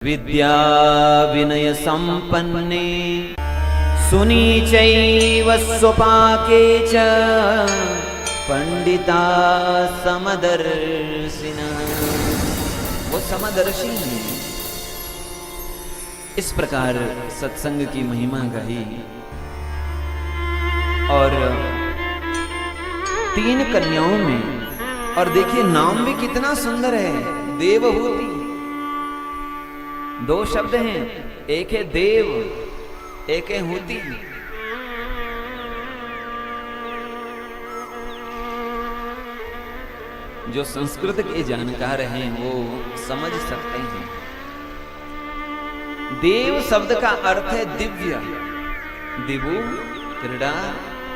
विद्या विनय संपन्ने सुनीचैव स्वपाके च पंडिता समदर्शिनः। वो समदर्शी हैं। इस प्रकार सत्संग की महिमा गाई और 3 कन्याओं में, और देखिए नाम भी कितना सुंदर है, देवहूति। 2 शब्द हैं, एक है देव, एक है हूति। जो संस्कृत के जानकार हैं वो समझ सकते हैं। देव शब्द का अर्थ है दिव्य। दिवु क्रीड़ा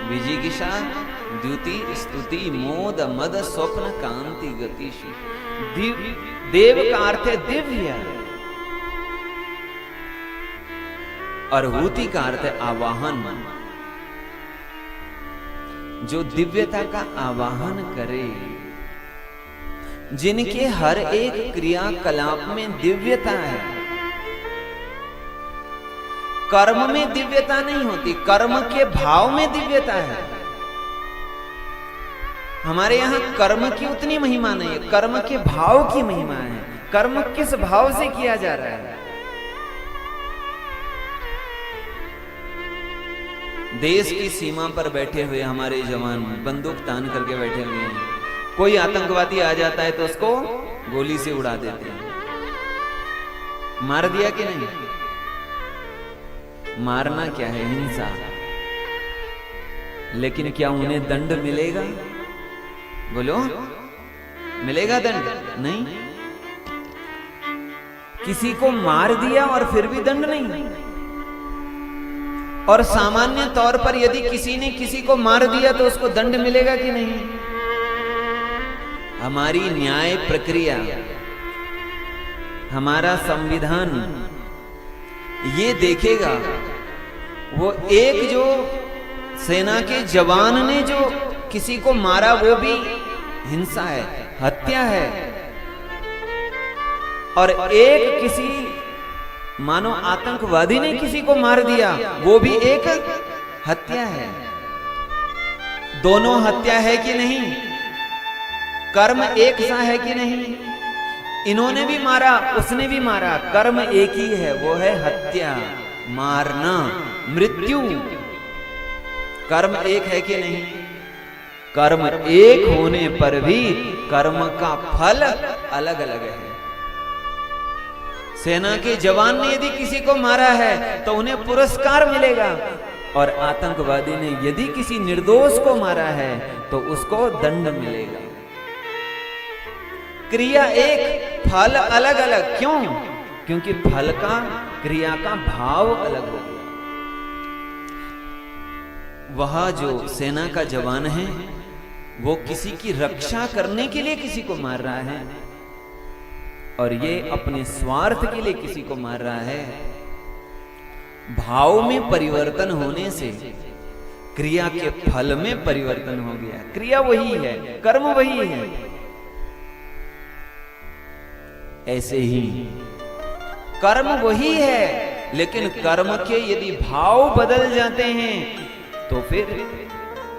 विजिगिषा द्युति स्तुति मोद मद स्वप्न कांति गतिशि। देव का अर्थ है दिव्य और हूति का अर्थ है आवाहन। जो दिव्यता का आवाहन करे, जिनके हर एक क्रियाकलाप में दिव्यता है। कर्म में दिव्यता नहीं होती, कर्म के भाव में दिव्यता है। हमारे यहां कर्म की उतनी महिमा नहीं है, कर्म के भाव की महिमा है। कर्म किस भाव से किया जा रहा है। देश की सीमा पर बैठे हुए हमारे जवान बंदूक तान करके बैठे हुए हैं। कोई आतंकवादी आ जाता है तो उसको गोली से उड़ा देते हैं। मार दिया कि नहीं? मारना क्या है? हिंसा। लेकिन क्या उन्हें दंड मिलेगा? बोलो, मिलेगा दंड? नहीं। किसी को मार दिया और फिर भी दंड नहीं। और सामान्य तौर पर यदि किसी ने किसी को मार दिया तो उसको दंड मिलेगा कि नहीं? हमारी न्याय प्रक्रिया, हमारा संविधान ये देखेगा। वो एक जो सेना के जवान ने जो किसी को मारा वो भी हिंसा है, हत्या है। और एक किसी मानो आतंकवादी ने किसी को मार दिया, वो भी एक हत्या है। दोनों हत्या है कि नहीं? कर्म एक सा है कि नहीं? इन्होंने भी मारा, उसने भी मारा, कर्म एक ही है, वो है हत्या, मारना, मृत्यु। कर्म एक है कि नहीं? कर्म एक होने पर भी कर्म का फल अलग अलग है। सेना के जवान ने यदि किसी को मारा है तो उन्हें पुरस्कार मिलेगा, और आतंकवादी ने यदि किसी निर्दोष को मारा है तो उसको दंड मिलेगा। क्रिया एक, फल अलग अलग। क्यों? क्योंकि फल का, क्रिया का भाव अलग हो गया। वह जो सेना का जवान है वो किसी की रक्षा करने के लिए किसी को मार रहा है, और ये अपने स्वार्थ के लिए किसी को मार रहा है। भाव में परिवर्तन होने से क्रिया के फल में परिवर्तन हो गया। क्रिया वही है, कर्म वही है। ऐसे ही कर्म वही है, लेकिन कर्म के यदि भाव बदल जाते हैं तो फिर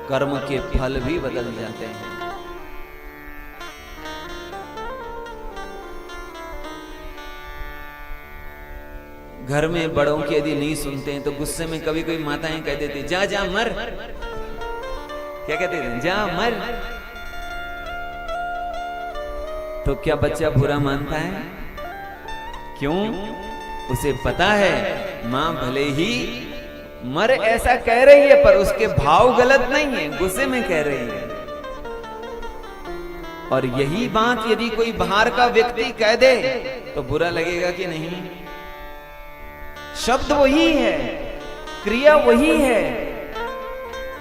कर्म के फल भी बदल जाते हैं। घर में बड़ों की यदि नहीं सुनते हैं तो गुस्से में कभी कोई माताएं कह देती, जा जा मर। क्या कहते थे? जा मर। तो क्या बच्चा बुरा मानता है? क्यों? उसे पता है मां भले ही मर ऐसा कह रही है पर उसके भाव गलत नहीं है, गुस्से में कह रही है। और यही बात यदि कोई बाहर का व्यक्ति कह दे तो बुरा लगेगा कि नहीं? शब्द वही है, क्रिया वही है,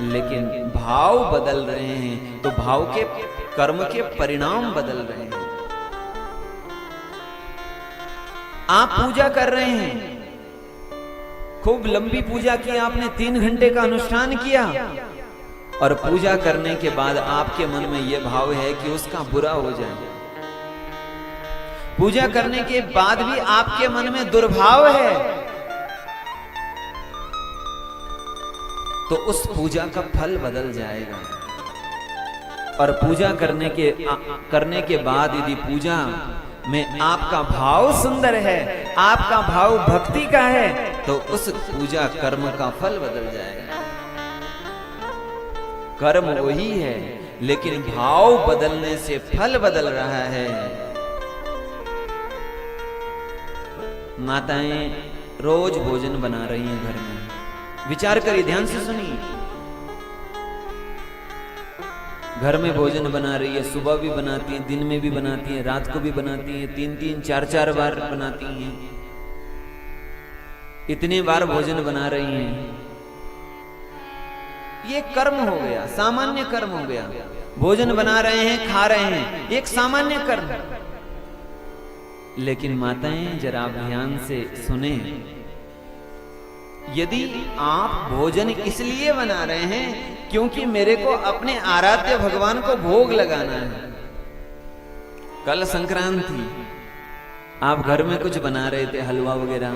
लेकिन भाव बदल रहे हैं, तो भाव के, कर्म के परिणाम बदल रहे हैं। आप पूजा कर रहे हैं, खूब लंबी पूजा की आपने, 3 घंटे का अनुष्ठान किया, और पूजा करने के बाद आपके मन में यह भाव है कि उसका बुरा हो जाए। पूजा करने के बाद भी आपके मन में दुर्भाव है, तो उस पूजा का फल बदल जाएगा। और पूजा करने के बाद यदि पूजा में आपका भाव सुंदर है, आपका भाव भक्ति का है, तो उस पूजा कर्म का फल बदल जाएगा। कर्म वही है, लेकिन भाव बदलने से फल बदल रहा है। माताएं रोज भोजन बना रही हैं घर में, विचार करिए, ध्यान से सुनिए। घर में भोजन बना रही है, सुबह भी बनाती हैं, दिन में भी बनाती हैं, रात को भी बनाती हैं, 3-3, 4-4 बार बनाती हैं। इतने बार भोजन बना रही हैं, ये कर्म हो गया, सामान्य कर्म हो गया। भोजन बना रहे हैं, खा रहे हैं, एक सामान्य कर्म। लेकिन माताएं जरा ध्यान से सुने, यदि आप भोजन इसलिए बना रहे हैं क्योंकि मेरे को अपने आराध्य भगवान को भोग लगाना है। कल संक्रांति, आप घर में कुछ बना रहे थे, हलवा वगैरह,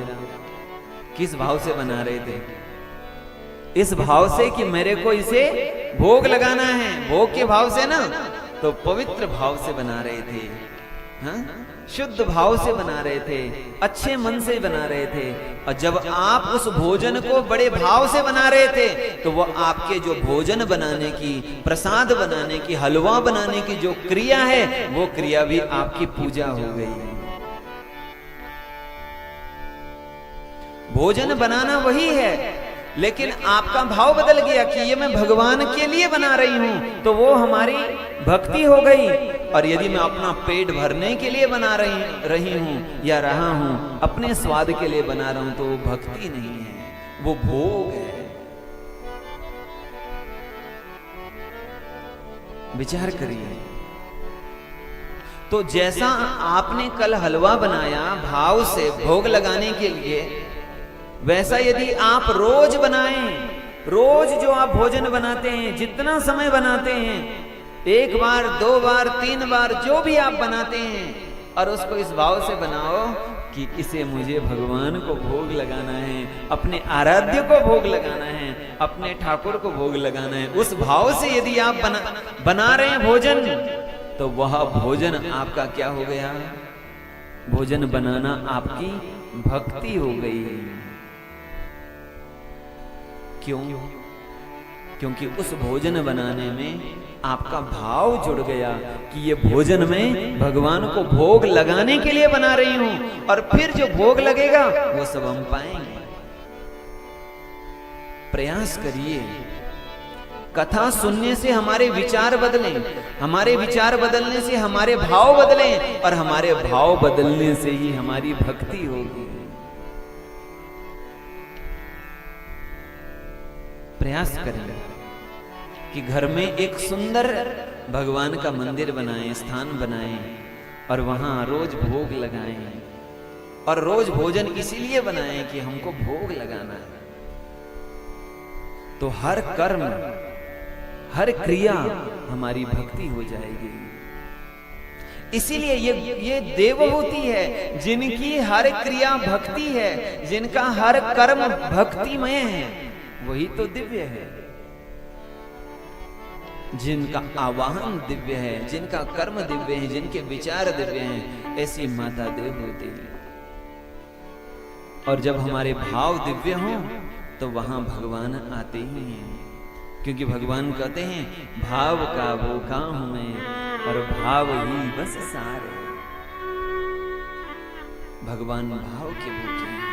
किस भाव से बना रहे थे? इस भाव से कि मेरे को इसे भोग लगाना है, भोग के भाव से ना, तो पवित्र भाव से बना रहे थे, हाँ? शुद्ध भाव से बना रहे थे, अच्छे मन से बना रहे थे। और जब आप उस भोजन को बड़े भाव से बना रहे थे, तो वो आपके जो भोजन बनाने की, प्रसाद बनाने की, हलवा बनाने की जो क्रिया है, वो क्रिया भी आपकी पूजा हो गई। भोजन बनाना वही है, लेकिन आपका भाव बदल गया कि ये मैं भगवान के लिए बना रही हूं, तो वो हमारी भक्ति हो गई। और यदि मैं अपना पेट भरने के लिए बना रही हूं या रहा हूं, अपने स्वाद के लिए बना रहा हूं, तो वो भक्ति नहीं है, वो भोग है। विचार करिए। तो जैसा आपने कल हलवा बनाया भाव से भोग लगाने के लिए, वैसा यदि आप रोज बनाएं, रोज जो आप भोजन बनाते हैं, जितना समय बनाते हैं, 1 बार 2 बार 3 बार जो भी आप बनाते हैं, और उसको इस भाव से बनाओ कि इसे मुझे भगवान को भोग लगाना है, अपने आराध्य को भोग लगाना है, अपने ठाकुर को भोग लगाना है। उस भाव से यदि आप बना रहे हैं भोजन, तो वह भोजन आपका क्या हो गया? भोजन बनाना आपकी भक्ति हो गई। क्यों? क्योंकि उस भोजन बनाने में आपका भाव जुड़ गया कि ये भोजन में भगवान को भोग लगाने के लिए बना रही हूं, और फिर जो भोग लगेगा वो सब हम पाएंगे। प्रयास करिए, कथा सुनने से हमारे विचार बदलें, हमारे विचार बदलने से हमारे भाव बदलें, और हमारे भाव बदलने से ही हमारी भक्ति होगी। प्रयास करें कि घर में एक सुंदर भगवान का मंदिर बनाएं, स्थान बनाएं, और वहां रोज भोग लगाएं, और रोज भोजन इसीलिए बनाएं कि हमको भोग लगाना है। तो हर कर्म, हर क्रिया हमारी भक्ति हो जाएगी। इसीलिए ये देवहूति है, जिनकी हर क्रिया भक्ति है, जिनका हर कर्म भक्तिमय है, वही तो दिव्य है। जिनका आवाहन दिव्य है, जिनका कर्म दिव्य है, जिनके विचार दिव्य हैं, ऐसी माता देवहूति है। और जब हमारे भाव दिव्य हों, तो वहां भगवान आते ही हैं, क्योंकि भगवान कहते हैं भाव का वो काम हूं मैं, और भाव ही बस सार है। भगवान भाव के भूखे हैं।